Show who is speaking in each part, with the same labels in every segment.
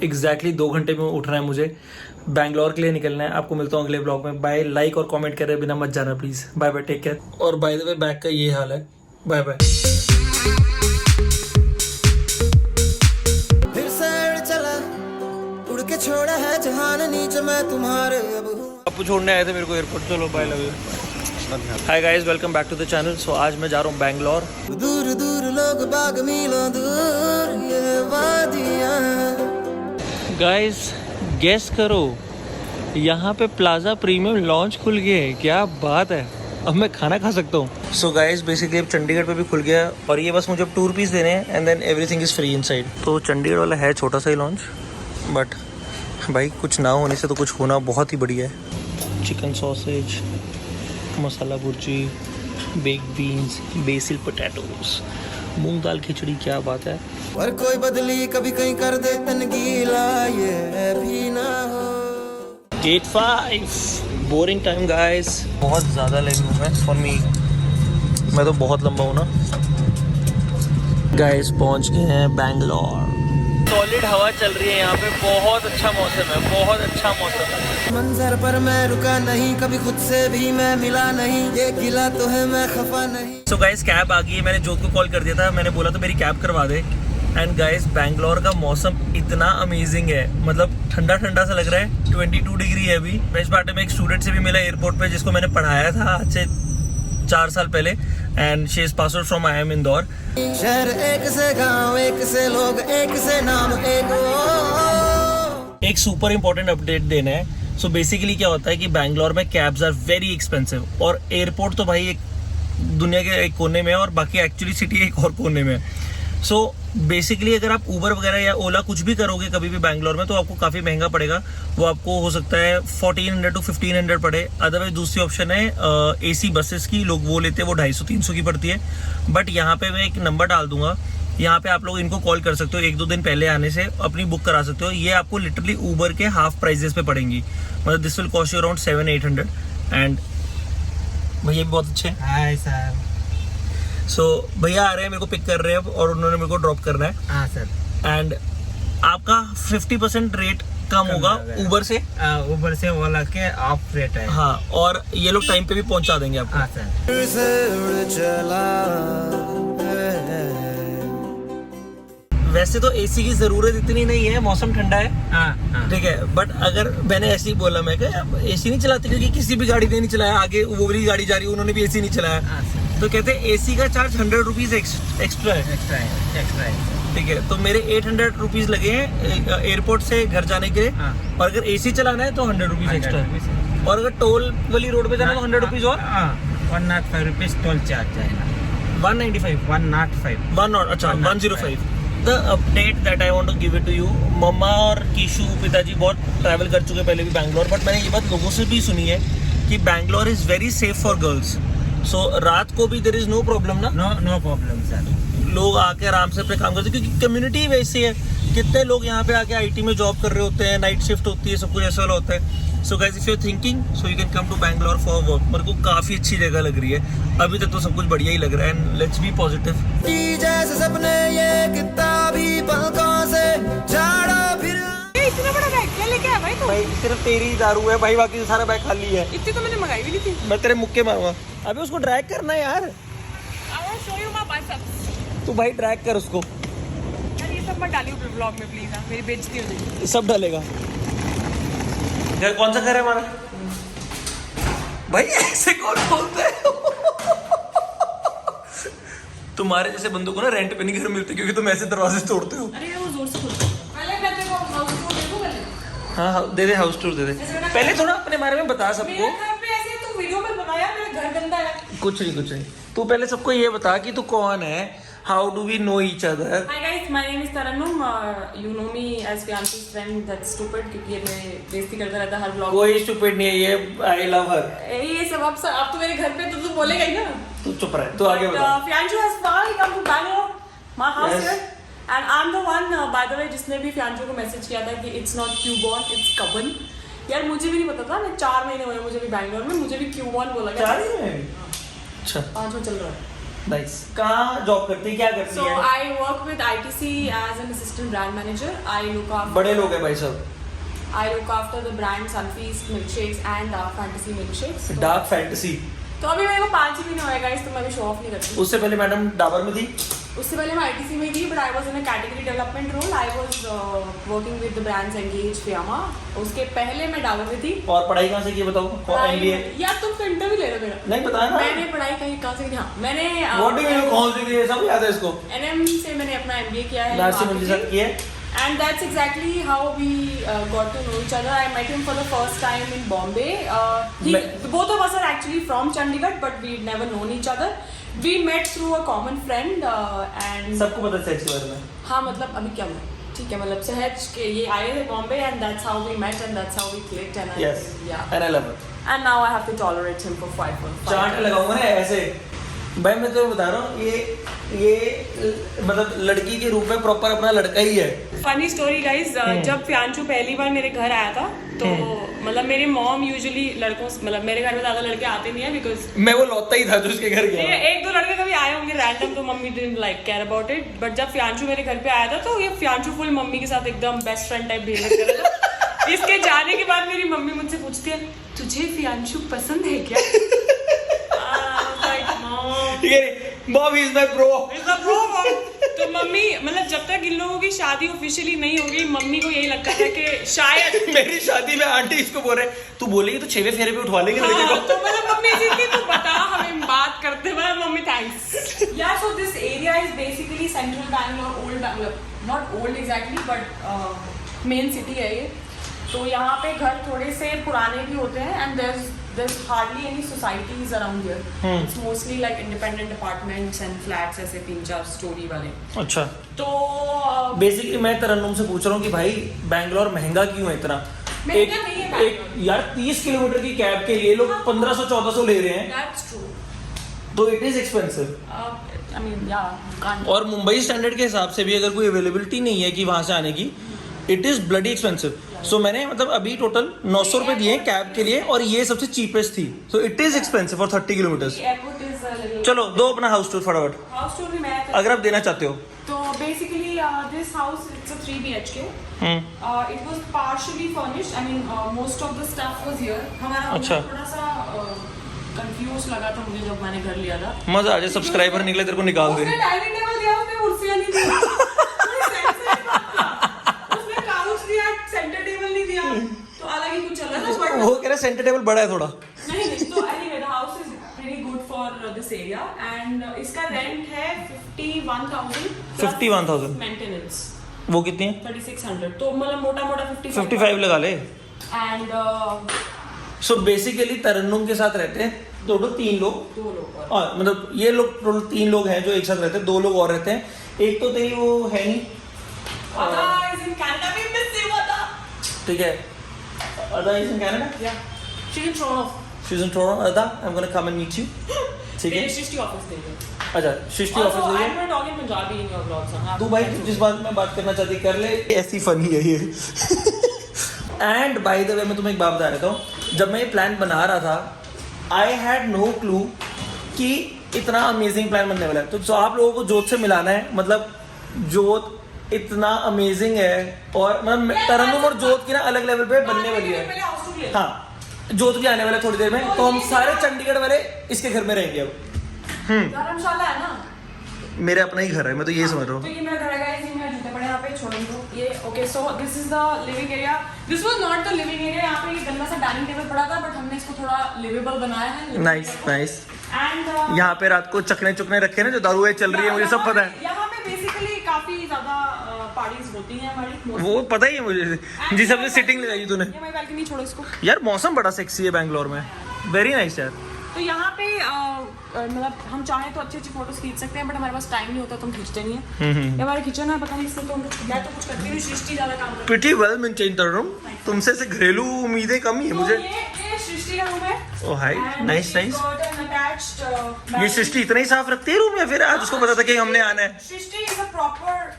Speaker 1: Exactly 2 घंटे में उठना है मुझे, बैंगलोर के लिए निकलना है। आपको मिलता हूँ अगले ब्लॉग में। बाय। लाइक और कमेंट करे बिना मत जाना please. Bye bye, take care. और बाय द वे बैग का ये हाल है। Bye bye.
Speaker 2: फिर से चला उड़ के छोड़ा है जहान नीचे मैं तुम्हारे अब
Speaker 1: छोड़ने आए थे मेरे को एयरपोर्ट। चलो bye, love you. Hi guys, welcome back to the channel. So आज मैं जा रहा हूँ बैंगलोर।
Speaker 2: दूर दूर लोग बाग मीलों दूर ये वादियां।
Speaker 1: गाइस गेस करो, यहाँ पे प्लाजा प्रीमियम लॉन्च खुल गया है। क्या बात है, अब मैं खाना खा सकता हूँ। सो गाइस बेसिकली अब चंडीगढ़ पे भी खुल गया है और ये बस मुझे अब 2 रुपीज़ देने हैं and then everything is free inside. तो चंडीगढ़ वाला है छोटा सा ही लॉन्च, बट भाई कुछ ना होने से तो कुछ होना बहुत ही बढ़िया है। Chicken sausage, masala bhurji, bake beans, basil potatoes, moong dal khichdi. क्या बात है।
Speaker 2: और कोई बदली कभी कहीं कर दे तन गीला ये भी ना हो।
Speaker 1: Gate 5 boring time guys. बहुत ज़्यादा लगी हूँ मैं फॉर मी। मैं तो बहुत लंबा हूँ ना। गाइस पहुँच गए हैं बैंगलोर। सॉलिड हवा चल रही है यहाँ पे। बहुत अच्छा मौसम है, बहुत अच्छा मौसम है।
Speaker 2: मंजर पर मैं रुका नहीं, कभी खुद से भी मैं मिला नहीं, ये गिला तो है मैं खफा नहीं।
Speaker 1: सो गाइस कैब आ गई है। मैंने जोत को कॉल कर दिया था, मैंने बोला तो मेरी कैब करवा दे। एंड गाइस बैंगलोर का मौसम इतना अमेजिंग है, मतलब ठंडा ठंडा सा लग रहा है। 22 डिग्री है अभी। बेस्ट पार्ट में एक स्टूडेंट से भी मिला एयरपोर्ट पे जिसको मैंने पढ़ाया था आज से 4 साल पहले and she is pass out from IIM Indore.
Speaker 2: शहर एक से गांव, एक से लोग, एक से नाम,
Speaker 1: एक सुपर इम्पोर्टेंट अपडेट देना है। सो बेसिकली क्या होता है कि बैंगलोर में कैब्स आर वेरी एक्सपेंसिव और एयरपोर्ट तो भाई एक दुनिया के एक कोने में है और बाकी एक्चुअली सिटी एक और कोने में है। सो बेसिकली अगर आप ऊबर वगैरह या ओला कुछ भी करोगे कभी भी बैंगलोर में तो आपको काफ़ी महंगा पड़ेगा। वो आपको हो सकता है 1400 to 1500 पड़े। अदरवाइज दूसरी ऑप्शन है AC बसेस की, लोग वो लेते हैं, वो 250-300 की पड़ती है। बट यहाँ पे मैं एक नंबर डाल दूंगा, यहाँ पे आप लोग इनको कॉल कर सकते हो। 1-2 दिन पहले आने से अपनी बुक करा सकते हो। ये आपको लिटरली ऊबर के हाफ प्राइजेस पे पड़ेंगी। मतलब this will cost you around 700-800 and भैया भी बहुत अच्छे हैं।
Speaker 2: Hi sir.
Speaker 1: सो भैया आ रहे हैं, मेरे को पिक कर रहे हैं अब और उन्होंने मेरे को ड्रॉप करना है।
Speaker 2: हाँ सर।
Speaker 1: एंड आपका 50% रेट कम होगा ऊबर से।
Speaker 2: ऊबर से ओला के ऑफ रेट है।
Speaker 1: हाँ, और ये लोग टाइम पे भी पहुंचा देंगे आपको।
Speaker 2: हाँ
Speaker 1: वैसे तो AC की जरूरत इतनी नहीं है, मौसम ठंडा है।
Speaker 2: हाँ।
Speaker 1: ठीक है, बट अगर मैंने ऐसे ही बोला, मैं क्या AC नहीं चलाती क्योंकि किसी भी गाड़ी ने नहीं चलाया, आगे वो वाली गाड़ी जा रही है उन्होंने भी AC नहीं चलाया। तो कहते हैं AC का चार्ज 100 रुपीज एक्स्ट्रा है। ठीक है, तो मेरे 800 रुपीज लगे हैं एयरपोर्ट से घर जाने के लिए। और अगर AC चलाना है तो 100 रुपीज एक्स्ट्रा है। और अगर टोल वाली रोड पे जाना है तो 100 रुपीज और
Speaker 2: 105 रुपीज टोल चार्ज है।
Speaker 1: 195
Speaker 2: 105
Speaker 1: अच्छा 105। The update that I want to give it to you. मम्मा और कीशु पिताजी बहुत ट्रैवल कर चुके पहले भी बैंगलोर, बट मैंने ये बात लोगों से भी सुनी है कि Bangalore is very safe for girls. So रात को भी देयर इज नो प्रॉब्लम ना।
Speaker 2: No problem sir.
Speaker 1: लोग आके आराम से अपने काम करते हैं क्योंकि कम्युनिटी वैसी है। कितने लोग यहाँ पे आके IT में जॉब कर रहे होते हैं, नाइट शिफ्ट होती है, सब कुछ ऐसा वाला होता है। So guys if you are thinking so you can come to Bangalore for work. मेरे को काफी अच्छी जगह लग रही है, अभी तक तो सब कुछ बढ़िया ही लग रहा है एंड लेट्स बी पॉजिटिव।
Speaker 2: जैसे सपने ये कितना भी पलकों से झाड़ा फिर।
Speaker 3: इतना बड़ा बैग क्या लेके आया भाई तू?
Speaker 1: भाई सिर्फ तेरी दारू है भाई, बाकी सारा बैग खाली है।
Speaker 3: इतनी तो मैंने मंगाई भी नहीं थी।
Speaker 1: मैं तेरे मुक्के मारूंगा। अभी उसको ड्रैग करना है यार।
Speaker 3: I want to show you my biceps।
Speaker 1: तू भाई ड्रैग कर उसको।
Speaker 3: यार ये सब मत डालियो ब्लॉग में प्लीज। हाँ मेरी बेइज्जती हो जाएगी।
Speaker 1: सब डालेगा। घर कौन सा घर है हमारा? भाई ऐसे कौन बोलता है? तुम्हारे जैसे बंदों को ना रेंट पे नहीं घर मिलते क्योंकि तुम ऐसे दरवाजे तोड़ते हो।
Speaker 3: अरे वो जोर से खोल। पहले मैं तेरे को हाउस टूर देखो पहले।
Speaker 1: हाँ दे दे, हाउस टूर दे दे। पहले थोड़ा अपने बारे में बता सबको।
Speaker 3: मेरे घर पे ऐसे तू वीडियो में बनाया, मेरा घर गंदा है।
Speaker 1: कुछ नहीं। तू पहले सबको ये बता कि तू कौन है। How do we know each other?
Speaker 3: Hi guys, my name is Taranum. You know me as Fiance's friend. That's stupid क्योंकि ये मैं बेइज्जती करता रहता हर ब्लॉग।
Speaker 1: कोई स्टूपिड नहीं है ये। आई लव हर।
Speaker 3: ये सब अब तो मेरे घर पे तो तू बोलेगा ही ना।
Speaker 1: तू चुप रह, तू आगे बता।
Speaker 3: Fiancho has finally come to Bangalore, my house
Speaker 1: Yes.
Speaker 3: here, and I'm the one, by the way, जिसने भी Fiancho को मैसेज किया था कि it's not Q-born, it's Cubbon। यार मुझे भी नहीं पता था। मैं 4 महीने हुए मुझे भी बैंगलोर में, मुझे भी Q-born बोला गया।
Speaker 1: 4 महीने? अच्छा
Speaker 3: 5 में चल रहा है।
Speaker 1: नाइस। कहाँ जॉब करती है, क्या करती
Speaker 3: So
Speaker 1: है?
Speaker 3: I work with ITC as an assistant brand manager. I look after.
Speaker 1: बड़े लोग हैं भाई सब।
Speaker 3: I look after the brand Sunfeast milkshakes and Dark Fantasy milkshakes.
Speaker 1: Dark fantasy.
Speaker 3: तो अभी मेरे को 5 ही महीने हुए गाइस, तो मैं अभी शो ऑफ नहीं करती।
Speaker 1: उससे पहले मैडम डाबर में थी।
Speaker 3: उससे पहले मैं ITC में थी, but I was in a category development role. I was working with the brands Engage Fiama. उसके पहले मैं डाबर में थी।
Speaker 1: और पढ़ाई कहाँ से की बताओ? MBA?
Speaker 3: यार तुम तो इंटरव्यू ले रहे हो मेरा।
Speaker 1: नहीं बताया ना।
Speaker 3: मैंने पढ़ाई कहाँ से की? हाँ मैंने
Speaker 1: व्हाट डू यू नो, कौन सी की है, सब याद है इसको।
Speaker 3: NM से मैंने अपना MBA किया है।
Speaker 1: नासिर मुझे साथ की है।
Speaker 3: And that's exactly how we got to know each other. I met him for the first time in Bombay. Both of us are actually from Chandigarh, but we'd never known each other. We met through a common friend and
Speaker 1: सबको पता है इसके बारे में।
Speaker 3: हाँ मतलब अभी क्या हुआ? ठीक है, मतलब सहज के ये आए थे Bombay and that's how we met and that's how we clicked and
Speaker 1: Yes.
Speaker 3: yeah.
Speaker 1: And I love it.
Speaker 3: And now I have to tolerate him for 5 months.
Speaker 1: Chant लगाऊंगा ना ऐसे। भाई मैं तो बता रहा हूँ, ये मतलब लड़की के रूप में प्रॉपर अपना लड़का ही है।
Speaker 3: फनी स्टोरी गाइस, जब प्यांचू पहली बार मेरे घर आया था तो मतलब मेरी मॉम यूजुअली लड़कों मतलब मेरे घर में ज्यादा लड़के आते नहीं है बिकॉज
Speaker 1: मैं वो लौटता ही था जो उसके घर गया।
Speaker 3: एक दो लड़के कभी आए होंगे रैंडम, तो mummy didn't like care about it. But जब प्यांचू मेरे घर पे आया था तो ये प्यांचू फुल मम्मी के साथ एकदम बेस्ट फ्रेंड टाइप बिहेव कर रहा था। इसके जाने के बाद मेरी मम्मी मुझसे पूछती है, तुझे प्यांचू पसंद है क्या?
Speaker 1: ठीक है, बॉब इज माय ब्रो।
Speaker 3: तो मम्मी मतलब जब तक इन लोगों की शादी ऑफिशियली नहीं होगी, मम्मी को यही लगता था कि शायद
Speaker 1: मेरी शादी में आंटी इसको बोल रहे, तू बोलेगी तो 6वें फेरे पे उठवा लेंगे लड़के
Speaker 3: हाँ,
Speaker 1: को।
Speaker 3: तो मतलब मम्मी जी की तू बता हमें बात करते हुए, मम्मी थैंक्स। या so this area is basically central Bangalore, old Bangalore, not old exactly but main city है ये। तो यहाँ पे घर थोड़े से पुराने भी होते हैं and there's hardly any societies around here. It's mostly like independent apartments and flats, ऐसे 3-4 स्टोरी वाले।
Speaker 1: अच्छा,
Speaker 3: तो
Speaker 1: बेसिकली मैं तरन्नुम से पूछ रहा हूँ कि भाई बैंगलोर महंगा क्यों है इतना?
Speaker 3: महंगा नहीं है
Speaker 1: एक यार 30 किलोमीटर की कैब के लिए लोग 1500-1400 ले रहे हैं,
Speaker 3: that's true.
Speaker 1: तो it is expensive.
Speaker 3: I mean, yeah, you can't.
Speaker 1: और मुंबई स्टैंडर्ड के हिसाब से भी अगर कोई अवेलेबिलिटी नहीं है कि वहां से आने की, इट इज ब्लडी एक्सपेंसिव। सो मैंने मतलब अभी टोटल 900 रुपए दिए कैब के लिए और ये सबसे चीपेस्ट थी। So it is expensive for 30 kilometres.
Speaker 3: Airport is a little.
Speaker 1: चलो दो अपना हाउस टूर फटाफट,
Speaker 3: House tour भी मैं
Speaker 1: अगर आप देना चाहते हो।
Speaker 3: तो basically this house it's a 3 BHK. It was partially furnished. I mean most of the stuff was here. हमारा
Speaker 1: अच्छा।
Speaker 3: थोड़ा सा कंफ्यूज लगा था मुझे जब मैंने घर लिया था।
Speaker 1: मजा आ जाए, सब्सक्राइबर निकले तेरे को निकाल दे।
Speaker 3: उसने डाइनिंग टेबल दिया, उसने कुर्सियां नहीं दी। उसने काउच दिया, सेंटर टेबल नहीं दिया, तो अलग ही कुछ चल रहा था।
Speaker 1: वो कह रहा सेंटर टेबल बड़ा है थोड़ा।
Speaker 3: नहीं तो anyway the house is pretty good for this area and इसका रेंट है 51,000
Speaker 1: 51,000
Speaker 3: मेंटेनेंस
Speaker 1: वो कितनी है?
Speaker 3: 3600, तो मतलब मोटा मोटा
Speaker 1: 55 लगा ले।
Speaker 3: एंड
Speaker 1: सो बेसिकली तरन्नुम के साथ रहते हैं टोटल 3 लोग,
Speaker 3: 2 लोग
Speaker 1: और मतलब ये लोग टोटल 3 लोग हैं जो एक साथ रहते हैं, 2 लोग और रहते हैं। एक तो तेरी वो है नहीं,
Speaker 3: अदा इज इन कनाडा, भी मिस यू अदा।
Speaker 1: ठीक है, अदा इज इन कनाडा,
Speaker 3: या she is in Toronto,
Speaker 1: she is in Toronto. Ada I am gonna come and meet you, ठीक है?
Speaker 3: शिष्टी ऑफिस दे दो।
Speaker 1: अच्छा, Srishti
Speaker 3: Also,
Speaker 1: office
Speaker 3: I'm not talking Punjabi in your vlogs.
Speaker 1: तू भाई जिस बात में बात करना चाहती कर ले, ऐसी फनी है ये। एंड बाय द वे मैं तुम्हें एक बात बता रहा हूँ, जब मैं ये प्लान बना रहा था आई हैड नो क्लू कि इतना अमेजिंग प्लान बनने वाला है। तो आप लोगों को जोत से मिलाना है, मतलब जोत इतना अमेजिंग है और मतलब तरन्नुम और जोत की ना अलग लेवल पे बनने वाली है। हाँ, जोत भी आने वाला है थोड़ी देर में, तो हम सारे चंडीगढ़ वाले इसके घर में रहेंगे अब।
Speaker 3: धर्मशाला है ना,
Speaker 1: मेरे अपना ही घर है, मैं तो ये समझ रहा हूँ।
Speaker 3: तो ये मेरा घर है गाइस, ये मेरे जूते पड़े यहाँ पे, छोड़ दो ये। Okay, so this is the living area. This was not the living area, यहाँ पे ये गंदा सा डाइनिंग टेबल पड़ा था, बट हमने इसको थोड़ा लिवेबल बनाया है।
Speaker 1: Nice nice.
Speaker 3: एंड
Speaker 1: यहाँ पे रात को चकने चुकने रखे ना जो दारुएं चल रही है, मुझे सब पता है।
Speaker 3: यहाँ पे बेसिकली काफी ज्यादा पार्टीज होती हैं हमारी।
Speaker 1: वो पता ही है मुझे, जिस सबसे सिटिंग लगाई तूने।
Speaker 3: ये मैं बालकनी छोड़ो इसको।
Speaker 1: यार मौसम बड़ा सेक्सी है बैंगलोर में, वेरी नाइस यार।
Speaker 3: तो यहाँ पे मतलब हम चाहें तो अच्छी अच्छी फोटोज खींच सकते हैं, बट हमारे पास टाइम नहीं होता तो हम खींचते नहीं है। ये हमारा किचन है, पता नहीं इसमें तो मैं तो कुछ करती नहीं, सृष्टि ज्यादा काम करती है।
Speaker 1: प्रीटी वेल मेंटेन कर रहा हूँ, तुमसे से घरेलू उम्मीदें कम ही है
Speaker 3: तो
Speaker 1: मुझे।
Speaker 3: ये सृष्टि का रूम है।
Speaker 1: ओह हाय, नाइस नाइस। ये
Speaker 3: ये
Speaker 1: सृष्टि इतना ही साफ रखती है रूम, या फिर आज उसको पता था कि हमने आना है?
Speaker 3: Srishti is a proper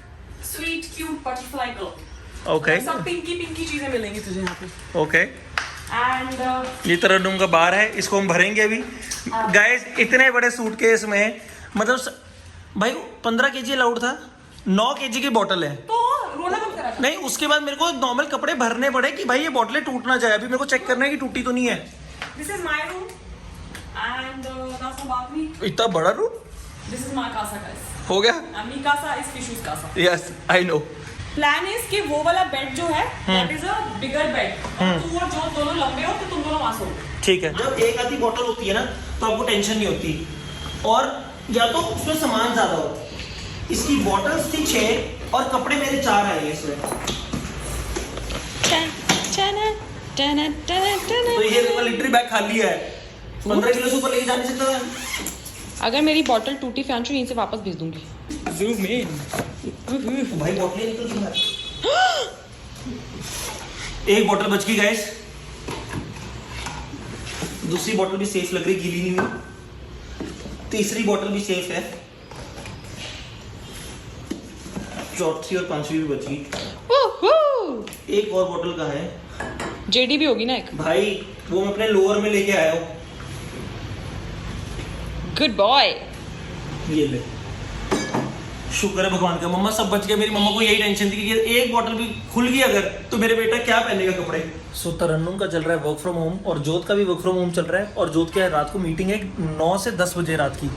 Speaker 3: sweet cute butterfly girl.
Speaker 1: Okay
Speaker 3: सब पिंकी पिंकी चीजें मिलेंगी तुझे यहाँ पे।
Speaker 1: ओके।
Speaker 3: एंड
Speaker 1: ये तरन्नुम का बार है, इसको हम भरेंगे अभी। गाइस इतने बड़े सूटकेस में मतलब भाई 15 kg अलाउड था, 9 kg की बोतल है।
Speaker 3: तो रोना कब करा था?
Speaker 1: नहीं, उसके बाद मेरे को नॉर्मल कपड़े भरने पड़े कि भाई ये बोतलें टूट ना जाए। अभी मेरे को चेक करना है कि टूटी तो नहीं है।
Speaker 3: This is my room and that's my balcony.
Speaker 1: इतना बड़ा room
Speaker 3: This is my casa guys.
Speaker 1: हो गया।
Speaker 3: And me casa is Kishu's casa.
Speaker 1: Yes I know.
Speaker 3: Plan is कि वो वाला बेड जो है that is a bigger bed, तू और जो दोनों लंबे हो तो तुम दोनों वहां सो।
Speaker 1: ठीक है। जब एक आधी बोतल होती है ना तो आपको टेंशन नहीं होती, और या तो उसमें सामान ज्यादा होता है। इसकी बॉटल्स थी 6 और कपड़े मेरे 4 आए हैं इसमें। तो ये लिटरी बैग खाली है, 15 किलो से ऊपर लेके जा नहीं सकता मैं।
Speaker 3: अगर मेरी बॉटल टूटी फैंचू यहीं से वापस भेज दूंगी।
Speaker 1: Zoom in. भाई बोतलें निकल गई भाई। एक बोतल बच गई गाइस, दूसरी बोतल भी सेफ लग रही, गीली नहीं हुई। तीसरी बोतल भी सेफ है, चौथी और पांचवी भी बच गई। एक और बोतल का है,
Speaker 3: जेडी भी होगी ना एक।
Speaker 1: भाई वो मैं अपने लोअर में लेके आया हूँ।
Speaker 3: Good boy.
Speaker 1: ये ले, शुक्र है भगवान का, मम्मा सब बच गया। मेरी मम्मा को यही टेंशन थी कि एक बोतल भी खुल गई अगर तो मेरे बेटा क्या पहनेगा कपड़े। सो तरन्नुम का चल रहा है वर्क फ्रॉम होम, और जोत का भी वर्क फ्रॉम होम चल रहा है। और जोत की रात को मीटिंग है 9 से 10 बजे रात की।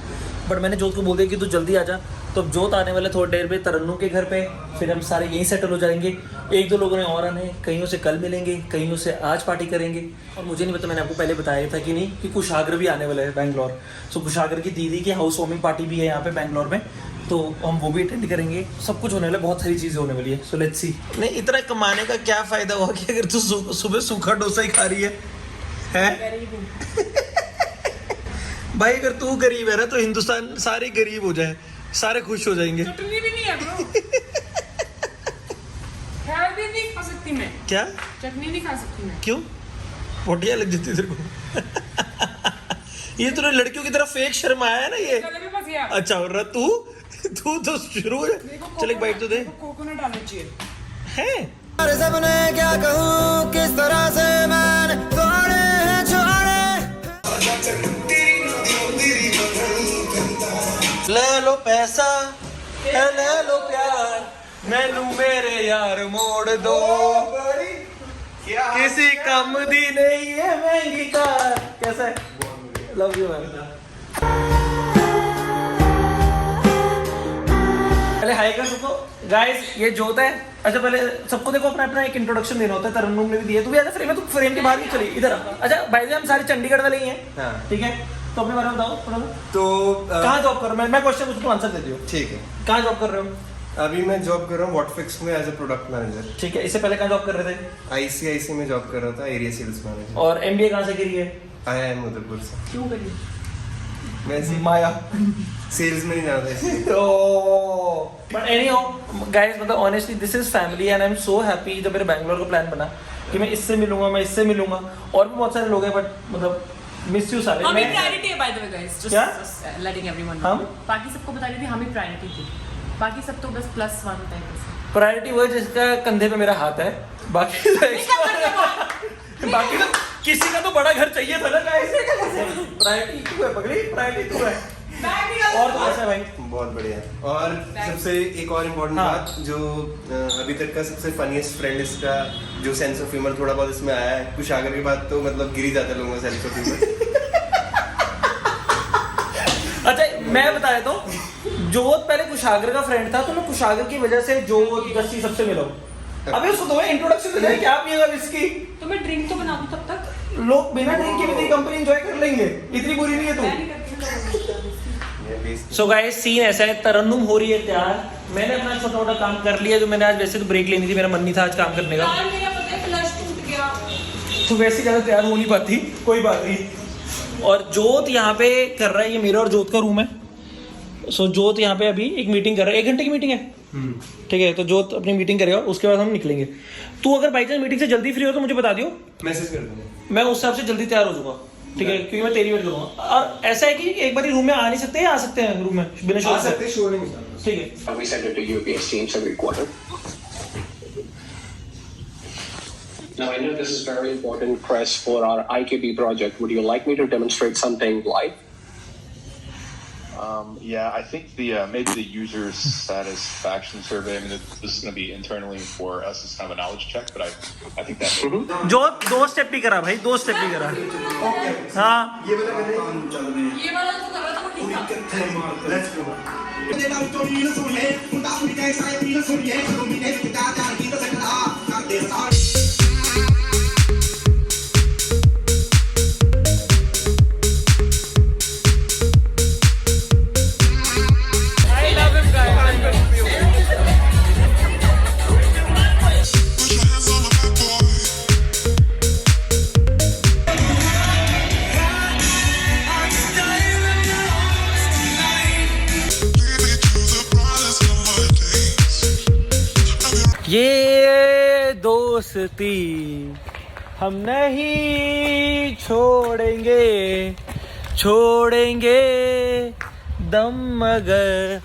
Speaker 1: बट मैंने जोत को बोल दिया कि तू जल्दी आ जा। तो अब जोत आने वाले थोड़ी देर में तरन्नुम के घर पे, फिर हम सारे यहीं सेटल हो जाएंगे। 1-2 लोगों ने और आने, कईयों से कल मिलेंगे, कईयों से आज पार्टी करेंगे। और मुझे नहीं पता, मैंने आपको पहले बताया था कि नहीं कि कुशागर भी आने वाला है बैंगलोर। सो कुशागर की दीदी की हाउस वार्मिंग पार्टी भी है यहाँ पे बैंगलोर में, तो हम वो भी अटेंड करेंगे। सब कुछ होने वाला है, बहुत सारी चीज़ें होने वाली है। So let's see. नहीं, इतना कमाने का क्या फ़ायदा हुआ कि अगर तू सुबह सूखा डोसा ही खा रही है? भाई अगर तू गरीब है ना तो हिंदुस्तान सारे गरीब हो जाए, सारे खुश हो जाएंगे।
Speaker 3: चटनी भी नहीं है ब्रो। हेल्दी नहीं खा सकती मैं।
Speaker 1: क्या?
Speaker 3: चटनी नहीं खा सकती मैं।
Speaker 1: क्यों? पोटिया लग जाती है तेरे को? ये तूने लड़कियों की तरह फेक शर्म आया है ना ये।
Speaker 3: गले में फंस गया।
Speaker 1: अच्छा हो रहा तू तो शुरू हो। चल एक बाइट तो दे।
Speaker 3: कोकोनट डालना चाहिए
Speaker 1: है?
Speaker 2: और सबने क्या कहूँ, किस तरह से मैंने तोड़े हैं छोड़े।
Speaker 1: ले लो पैसा, ले लो प्यार, मैं लूं मेरे यार मोड़ दो। किसी कम दी नहीं है महंगी कार। कैसा है? Love you ma'am. पहले हाय कर सबको गाइस, ये जोत है। अच्छा पहले सबको देखो अपना अपना एक इंट्रोडक्शन देना होता है। तरन्नुम ने भी दिया, तू भी आजा फ्रेम में, तू फ्रेम के बाहर नहीं चली, इधर आ। अच्छा भाई हम सारे चंडीगढ़ वाले ही हैं, ठीक है? तो अपने बारे में बताओ थोड़ा।
Speaker 4: तो
Speaker 1: कहाँ जॉब कर रहे हो? मैं क्वेश्चन पूछूं, आंसर दे दियो।
Speaker 4: ठीक है,
Speaker 1: कहाँ जॉब कर रहे हो?
Speaker 4: अभी मैं जॉब कर रहा हूँ वॉटफिक्स में एज ए प्रोडक्ट मैनेजर।
Speaker 1: ठीक है, इससे पहले कहाँ जॉब कर रहे थे?
Speaker 4: आईसीआईसी में जॉब कर रहा था, एरिया सेल्स मैनेजर।
Speaker 1: और एमबीए कहाँ से करी है?
Speaker 4: IIM उदयपुर से।
Speaker 3: क्यों करी?
Speaker 4: मैं
Speaker 1: माया।
Speaker 4: सेल्स में नहीं जाना था इसलिए।
Speaker 1: बट एनीहाउ गाइस, मतलब honestly this is family and I am so happy. जब मेरे बैंगलोर का प्लान बना कि मैं इससे मिलूंगा, मैं इससे मिलूंगा, और भी बहुत सारे लोग हैं, बट मतलब मिस यू सारे।
Speaker 3: हमें प्रायोरिटी है बाय द वे गाइस,
Speaker 1: क्या?
Speaker 3: Just letting everyone.
Speaker 1: हम
Speaker 3: बाकी सबको बता रही थी हमें प्रायोरिटी थी, बाकी सब तो बस +1 टाइप से।
Speaker 1: प्रायोरिटी वो है जिसका कंधे पे मेरा हाथ है, बाकी बाकी तो किसी का तो बड़ा घर चाहिए था ना गाइस। प्रायोरिटी तू है पगड़ी, प्रायोरिटी तू है। और तो ऐसा भाई
Speaker 4: बहुत बढ़िया। और सबसे एक और इम्पोर्टेंट बात, जो अभी तक का सबसे फनीस्ट फ्रेंड इसका जो सेंस ऑफ ह्यूमर थोड़ा बहुत इसमें आया है, कुशागर के बाद तो मतलब गिर ही जाता है लोगों का सेंस ऑफ ह्यूमर।
Speaker 1: अच्छा मैं बता देता हूँ, जोत पहले कुशागर का फ्रेंड था, तो मैं कुशागर की वजह से जोत गस्सी सबसे मिला हूँ। अबे उसको दो इंट्रोडक्शन दे, क्या पिएगा विस्की?
Speaker 3: तो मैं ड्रिंक तो बना दूं तब तक।
Speaker 1: लोग बिना ड्रिंक के भी तेरी कंपनी एंजॉय कर लेंगे, इतनी बुरी नहीं है तू।
Speaker 3: मैं नहीं करती।
Speaker 1: सो गाइस सीन ऐसा है, तरन्नुम हो रही है तैयार। मैंने अपना छोटा मोटा काम कर लिया, जो मैंने आज वैसे तो ब्रेक लेनी थी, मेरा मन नहीं था आज काम करने का।
Speaker 3: यार मेरा पता है फ्लश टूट गया,
Speaker 1: तो वैसे ज्यादा तैयार हो नहीं पाती, कोई बात नहीं। और जोत यहाँ पे कर रहा है, ये मेरा और जोत का रूम है। सो जोत यहाँ पे अभी एक मीटिंग कर रहा है, 1 घंटे की मीटिंग है, ठीक है? तो जोत अपनी मीटिंग करेगा, उसके बाद हम निकलेंगे। तू अगर बाई चांस मीटिंग से जल्दी फ्री हो तो मुझे बता दियो,
Speaker 4: मैसेज कर दूंगा,
Speaker 1: मैं उस हिसाब से जल्दी तैयार हो जाऊंगा, ठीक है? क्योंकि मैं तेरी वेट करूंगा। और ऐसा है कि एक बार रूम में आ नहीं सकते, आ सकते हैं रूम में बिना शोर से,
Speaker 4: शोर नहीं होता।
Speaker 1: ठीक है?
Speaker 5: We send it to European teams every quarter. Now, I know this is very important press for our IKB project. Would you like me to demonstrate something live?
Speaker 6: Yeah, I think the maybe the user satisfaction survey. I mean, this is going to be internally for us. It's kind of a knowledge check, but I think that.
Speaker 1: जो 2 step भी करा भाई, 2 step भी करा। हाँ
Speaker 3: ये वाला तो कर रहा था वो ठीक था। ये दोस्ती हम नहीं छोड़ेंगे, छोड़ेंगे दम मगर